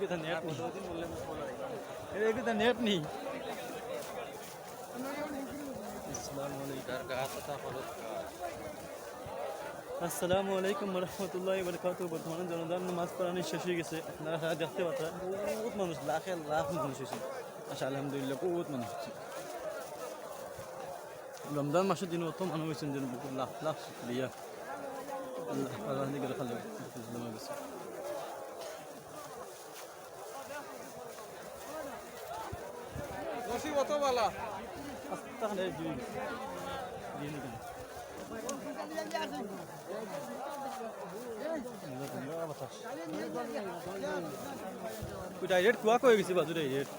কথা নেট কথা নেট নেই আসসালামু আলাইকুম রহমতুল্লাহ বরকাত। বর্তমানে জনগণ নামাজ পড়ানো শেষ হয়ে গেছে। আপনারা সারা দেখতে পাচ্ছেন বহুত মানুষ, লাখে লাখ মানুষ হয়েছে। আচ্ছা আলহামদুলিল্লাহ বহুত মানুষ হচ্ছে। রমজান মাসের দিন অত মানুষ হয়েছেন যেন বহুত লাখ লাখ শুক্রিয়া আল্লাহ আল্লাহ দিকে খালে গেছে। কত বালা তাহলে দিন ডাইরেক্ট কুয়া কয়ে গেছি বাজু ডাইরেক্ট